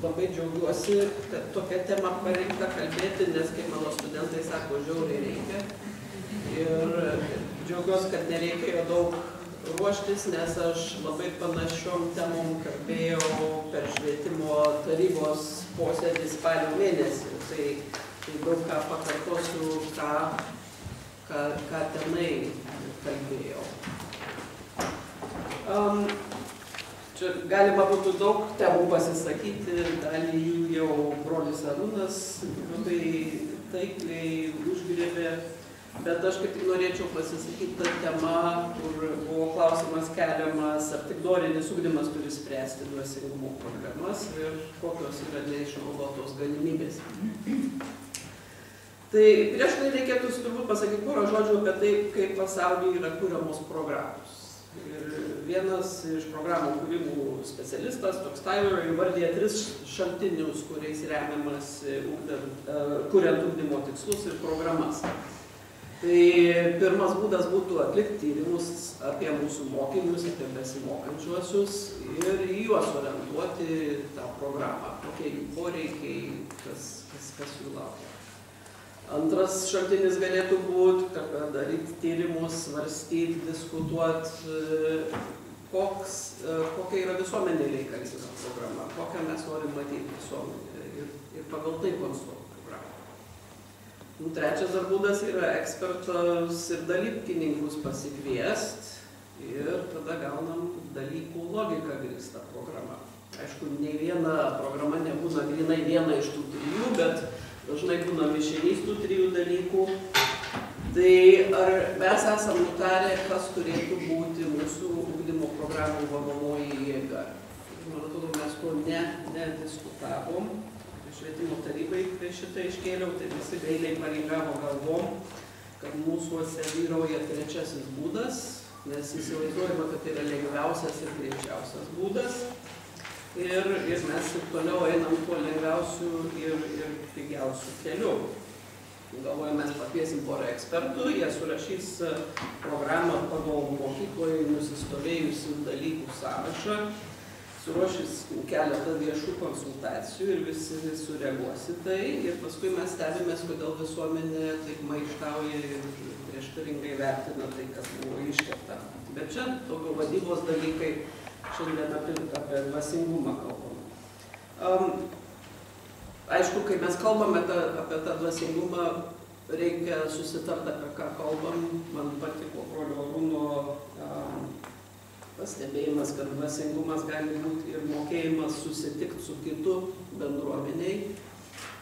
labai džiaugiuosi, kad tokia tema parinkta kalbėti, nes kaip mano studentai sako, žiauriai reikia. Ir džiaugiuosi, kad nereikėjo daug ruoštis, nes aš labai panašiom temom kalbėjau per švietimo tarybos posėdį spalio mėnesį. Tai daug ką pakartosiu, ką tenai kalbėjau. Čia galima būtų daug temų pasisakyti, dalį jų jau brolis Arūnas labai taikliai užgriebė, bet aš kaip tik norėčiau pasisakyti tą temą, kur buvo klausimas keliamas, ar tik dorinis ugdymas turi spręsti dvasingumo problemas ir kokios yra neišnaudotos galimybės. Tai prieš tai reikėtų turbūt pasakyti porą žodžių apie tai, kaip pasaulyje yra kuriamos programos. Ir vienas iš programų kūrimų specialistas, toks Tyler, įvardė 3 šaltinius, kuriais remiamas kuriant ugdymo tikslus ir programas. Tai pirmas būdas būtų atlikti tyrimus apie mūsų mokinius, apie besimokančiuosius ir į juos orientuoti tą programą, kokie jų poreikiai, kas jų laukia. Antras šaltinis galėtų būti, kad daryti tyrimus, svarstyti, diskutuoti, kokia yra visuomenė reikalinga programa, kokią mes norim matyti visuomenė ir pagal tai konstruoti programą. Trečias dar būdas yra ekspertus ir dalykininkus pasikviesti ir tada gaunam dalykų logiką grįstą programą. Aišku, nei viena programa nebūna grinai viena iš tų 3, bet dažnai būna mišinys tų 3 dalykų. Tai ar mes esam nutarę, kas turėtų būti mūsų ugdymo programų varomoji jėga? Man atrodo, mes to nediskutavom. Švietimo tarybai prieš šitą iškėliau, tai visi gailiai palingavo galvom, kad mūsuose vyrauja trečiasis būdas, nes įsivaizduojama, kad tai yra lengviausias ir greičiausias būdas. Ir mes ir toliau einam tuo lengviausiu ir pigiausiu keliu. Galvoju, mes pakviesim porą ekspertų, jie surašys programą pagal mokykloje nusistovėjusių dalykų sąrašą, suruošys keletą viešų konsultacijų ir visi sureaguos į tai. Ir paskui mes stebimės, kodėl visuomenė taip maištauja ir prieštaringai vertina tai, kas buvo iškepta. Bet čia daugiau vadybos dalykai. Šiandien apie dvasingumą kalbam. Aišku, kai mes kalbame apie tą dvasingumą, reikia susitarti, apie ką kalbam. Man patiko brolio Arūno pastebėjimas, kad dvasingumas gali būti ir mokėjimas susitikti su kitu bendruomeniai.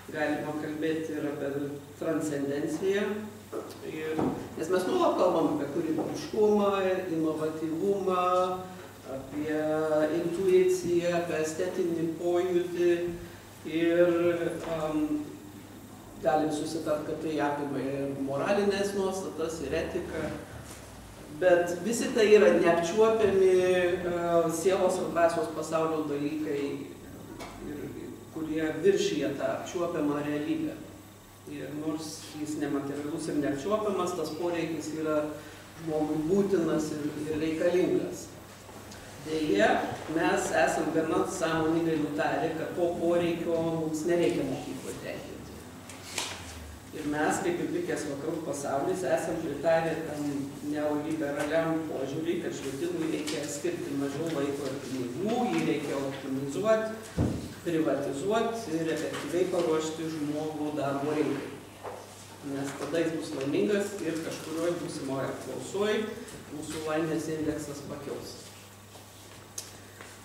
Galima kalbėti ir apie transcendenciją. Nes mes nuolat kalbam apie kūrybiškumą, inovatyvumą, apie intuiciją, apie estetinį pojūtį ir galim susitarti, kad tai apima ir moralinės nuostatas, ir etiką. Bet visi tai yra neapčiuopiami sielos ir dvasios pasaulio dalykai, kurie viršyje tą apčiuopiamą realybę. Ir nors jis nematerialus ir neapčiuopiamas, tas poreikis yra žmogui būtinas ir reikalingas. Deja, mes esam gana sąmoningai nutarę, kad to poreikio mums nereikia mokykloje tenkinti. Ir mes, kaip ir likęs vakarų pasaulis, esam pritarę tam neoliberaliam požiūrį, kad švietimui reikia skirti mažiau laiko ir pinigų, jį reikia optimizuoti, privatizuoti ir efektyviai paruošti žmogų darbo rinkai. Nes tada jis bus laimingas ir kažkurioje būsimoje apklausoje mūsų laimės indeksas pakils.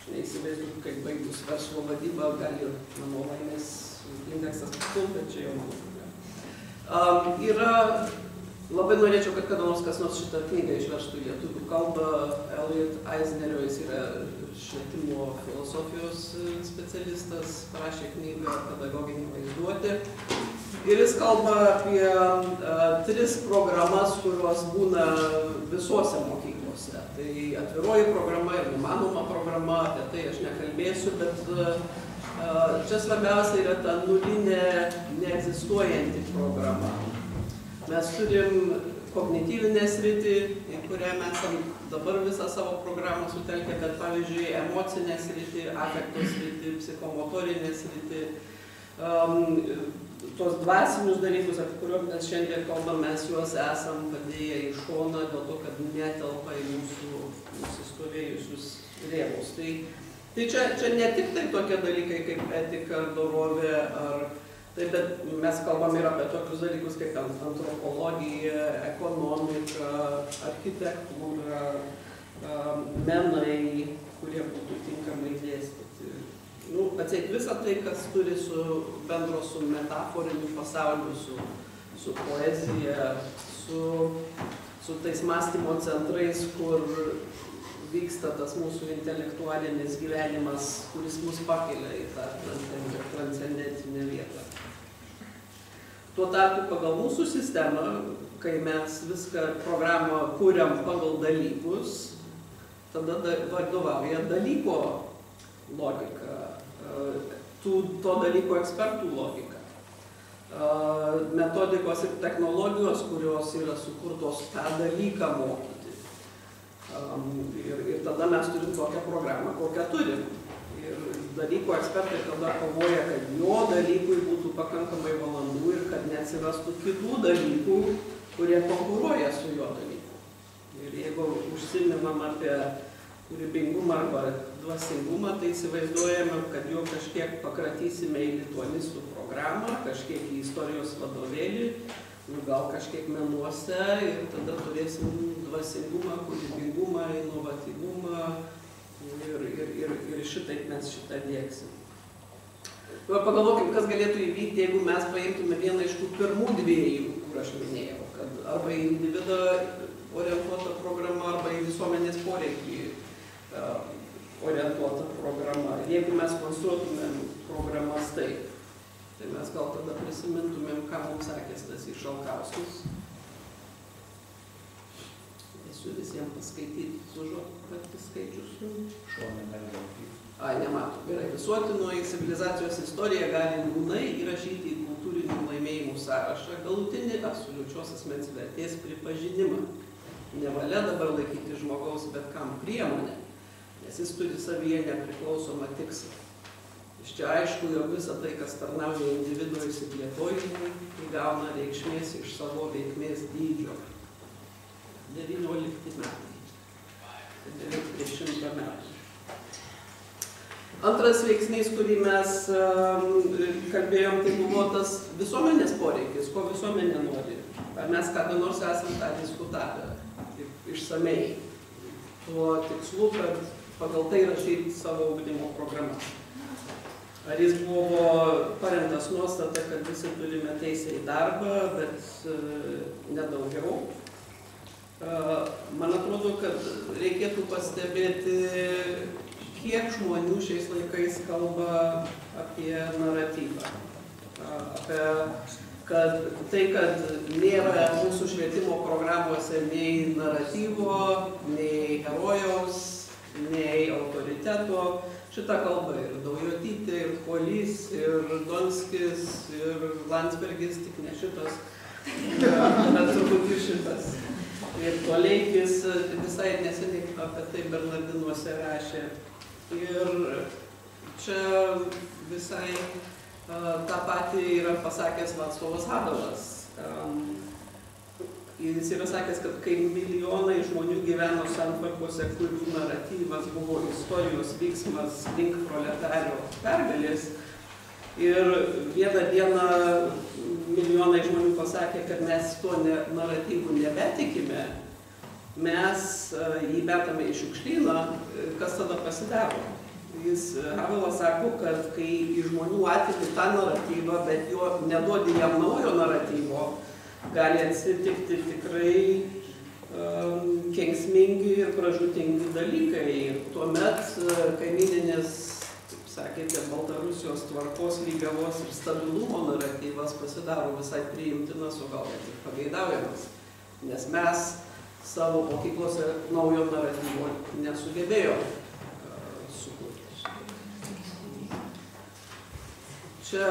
Neįsivaizduoju, kaip baigus verslo vadybą, gali ir mano laimės indeksas pakilti, bet čia jau mano problema. Labai norėčiau, kad kada nors kas nors šitą knygą išverstų į lietuvių kalbą. Elliot Eisnerio, jis yra švietimo filosofijos specialistas, parašė knygą Pedagoginė vaizduotė. Ir jis kalba apie 3 programas, kurios būna visose mokyklose. Tai atviroji programa ir įmanoma programa, apie tai aš nekalbėsiu, bet čia svarbiausia yra ta nulinė, neegzistuojanti programa. Mes turim kognityvinę sritį, į kurią mes dabar visą savo programą sutelkę, bet pavyzdžiui, emocinę sritį, afekto sritį, psichomotorinę sritį, tos dvasinius dalykus, apie kuriuos mes šiandien kalbam, mes juos esam padėję į šoną dėl to, kad netelpa į mūsų nusistovėjusius rėmus. Tai čia ne tik tai tokie dalykai kaip etika, dorovė, bet mes kalbam ir apie tokius dalykus kaip antropologija, ekonomika, architektūra, menai, kurie būtų tinkamai dėstyti. Atseit visą tai, kas turi bendro su metaforiniu pasauliu, su poezija, su tais mąstymo centrais, kur vyksta tas mūsų intelektualinis gyvenimas, kuris mus pakelia į tą transcendentinę vietą. Tuo tarpu pagal mūsų sistemą, kai mes viską programą kuriam pagal dalykus, tada vadovauja dalyko logika, to dalyko ekspertų logika. Metodikos ir technologijos, kurios yra sukurtos tą dalyką mokyti. Ir tada mes turim tokią programą, kokią turim. Ir dalyko ekspertai tada kovoja, kad jo dalykui būtų pakankamai valandų ir kad neatsirastų kitų dalykų, kurie konkuruoja su jo dalyku. Ir jeigu užsiminam apie kūrybingumą arba dvasingumą, tai įsivaizduojame, kad jo kažkiek pakratysime į lituanistų programą, kažkiek į istorijos vadovėlį, gal kažkiek menuose ir tada turėsim dvasingumą, kūrybingumą, inovatyvumą ir šitaip mes šitą diegsim. Pagalvokim, kas galėtų įvykti, jeigu mes paimtume vieną iš tų pirmų dviejų, kur aš minėjau, kad arba į individą orientuota programa, arba į visuomenės poreikį orientuota programa. Jeigu mes konstruotumėm programas taip, tai mes gal tada prisimintumėm, ką mums sakė Stasys Šalkauskis. Esu visiems paskaityti, sužodį skaičius. Šonė negali. Nematų. Gerai. Visuotinoji civilizacijos istorija gali nūnai įrašyti į kultūrinių laimėjimų sąrašą galutinį absoliučios asmens vertės pripažinimą. Nevalia dabar laikyti žmogaus bet kam priemonę, nes jis turi savyje nepriklausomą tikslą. Iš čia aišku, jog visa tai, kas tarnauja individuo išsiplėtojimui, įgauna reikšmės iš savo veikmės dydžio. 19 metai. Tai beveik prieš 100 metų. Antras veiksnys, kurį mes kalbėjom, tai buvo tas visuomenės poreikis, ko visuomenė nori. Ar mes kada nors esam tą diskutavę išsamei. Tuo tikslu, kad pagal tai rašyti savo ugdymo programą. Ar jis buvo paremtas nuostata, kad visi turime teisę į darbą, bet nedaugiau. Man atrodo, kad reikėtų pastebėti, kiek žmonių šiais laikais kalba apie naratyvą. Apie kad nėra mūsų švietimo programuose nei naratyvo, nei herojaus, nei autoriteto. Šita kalba ir Daujotytė, ir Kuolys, ir Donskis, ir Landsbergis, tik ne šitas, bet turbūt ir šitas. Ir Toleikis visai neseniai apie tai Bernardinuose rašė. Ir čia visai tą patį yra pasakęs Vaclovas Havelas. Jis yra sakęs, kad kai milijonai žmonių gyveno santvarkose, kurių naratyvas buvo istorijos vyksmas link proletario pergalės, ir vieną dieną milijonai žmonių pasakė, kad mes tuo naratyvu nebetikime, mes jį metame į šiukšlyną, kas tada pasidaro? Havelas sako, kad kai iš žmonių atimi tą naratyvą, bet jo neduodi jam naujo naratyvo, gali atsitikti tikrai kenksmingi ir pražūtingi dalykai. Ir tuomet kaimyninės, kaip sakėte, Baltarusijos tvarkos, lygiavos ir stabilumo naratyvas pasidaro visai priimtinas, o gal net ir pageidaujamas. Nes mes savo mokyklose naujo naratyvo nesugebėjome sukurti. čia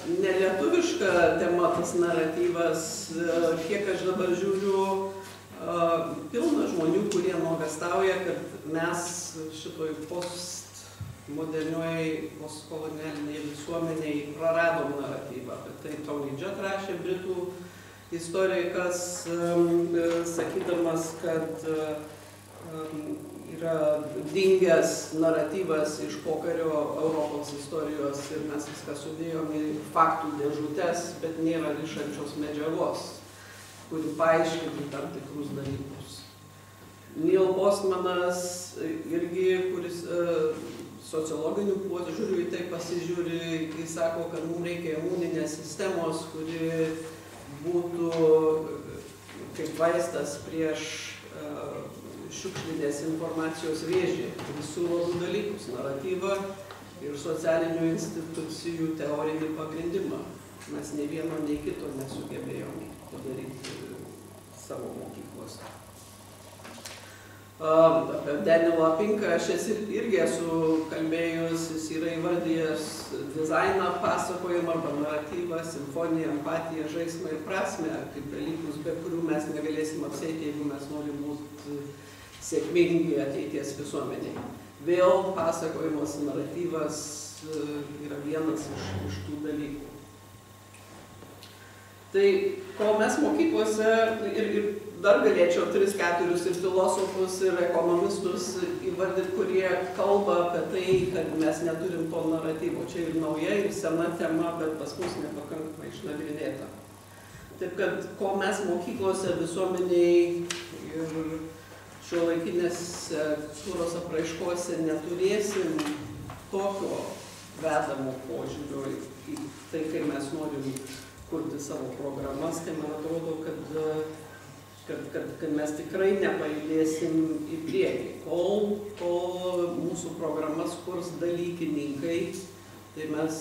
nelietuviška tema tas naratyvas, kiek aš dabar žiūriu, pilna žmonių, kurie nuogąstauja, kad mes šitoj postmodernioj, postkolonialiniai visuomeniai praradom naratyvą. Bet tai Tony Judd rašė, britų istorikas, sakydamas, kad yra dingęs naratyvas iš pokario Europos istorijos ir mes viską sudėjom į faktų dėžutes, bet nėra rišančios medžiagos, kuri paaiškintų tam tikrus dalykus. Neil Postmanas irgi, kuris sociologinių požiūrių į tai pasižiūri, jis sako, kad mums reikia imuninės sistemos, kuri būtų kaip vaistas prieš šiukšlinės informacijos vėžį, visų rodų dalykus, naratyvą ir socialinių institucijų teorinį pagrindimą. Mes nei vieno, nei kito nesugebėjome padaryti savo mokyklose. Apie Danielą Pinką aš irgi esu kalbėjus, jis yra įvardijęs dizainą, pasakojimą arba naratyvą, simfoniją, empatiją, žaismą ir prasmę, kaip dalykus, be kurių mes negalėsim apsieiti, jeigu mes norim būti sėkmingi ateities visuomeniai. Vėl pasakojimas, naratyvas yra vienas iš tų dalykų. Tai, ko mes mokyklose ir dar galėčiau 3-4 ir filosofus, ir ekonomistus įvardyti, kurie kalba apie tai, kad mes neturim to naratyvo. Čia ir nauja, ir sena tema, bet pas mus nepakankamai išnagrinėta. Taip kad, ko mes mokyklose visuomeniai ir šiuolaikinės kultūros apraiškose neturėsim tokio vedamo požiūrio į tai, kai mes norim kurti savo programas, tai man atrodo, kad mes tikrai nepajudėsim į priekį. Kol mūsų programas kurs dalykininkai, tai mes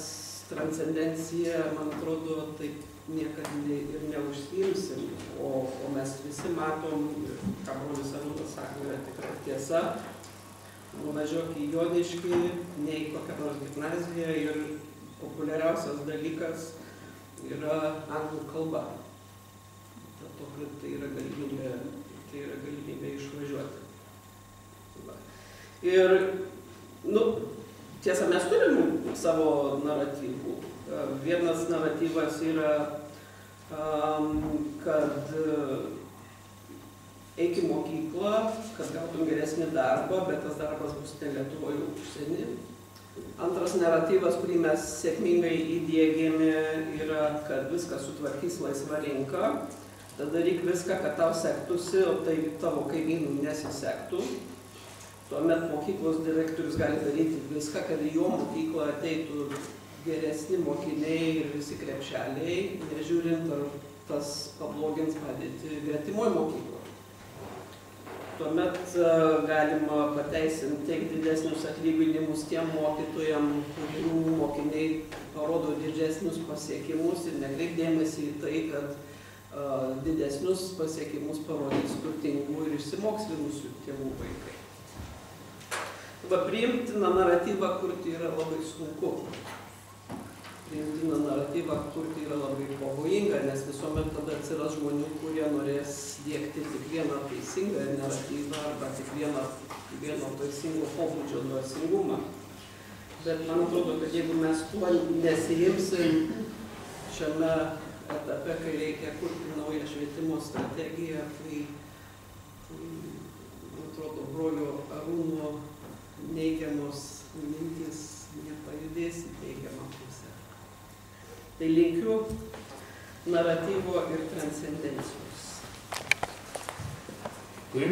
transcendenciją, man atrodo, taip niekad ir neužsiimsim, o mes visi matom, ką brolis Arūnas sako, yra tikra tiesa, nuvažiuok į Joniškį, ne į kokią nors gimnaziją ir populiariausias dalykas yra anglų kalba. Dėl to, kad tai yra galimybė išvažiuoti. Ir, tiesa, mes turim savo naratyvų. Vienas naratyvas yra, kad eik į mokyklą, kad gautum geresnį darbą, bet tas darbas bus ne Lietuvoje, užsieny. Antras naratyvas, kurį mes sėkmingai įdiegėme, yra, kad viską sutvarkys laisva rinka. Tada daryk viską, kad tau sektųsi, o tai tavo kaimynų nesisektų. Tuomet mokyklos direktorius gali daryti viską, kad į jo mokyklą ateitų geresni mokiniai ir visi krepšeliai, nežiūrint, ar tas pablogins padėtį gretimoj mokykloje. Tuomet galima pateisinti tiek didesnius atlyginimus tiem mokytojam, kurių mokiniai parodo didesnius pasiekimus ir nekreip dėmesį į tai, kad didesnius pasiekimus parodys turtingų ir išsimokslinusių tėvų vaikai. Priimtiną naratyvą kurti yra labai sunku. Priimtiną naratyvą kurti yra labai pavojinga, nes visuomet tada atsiras žmonių, kurie norės diegti tik vieną teisingą naratyvą arba tik vieno teisingo pobūdžio dvasingumą. Bet man atrodo, kad jeigu mes tuo nesiimsim šiame etape, kai reikia kurti naują švietimo strategiją, tai man atrodo, brolio Arūno neigiamos mintys nepajudės į teigiamą pusę. Tai linkiu naratyvo ir transcendencijos. Dėkui.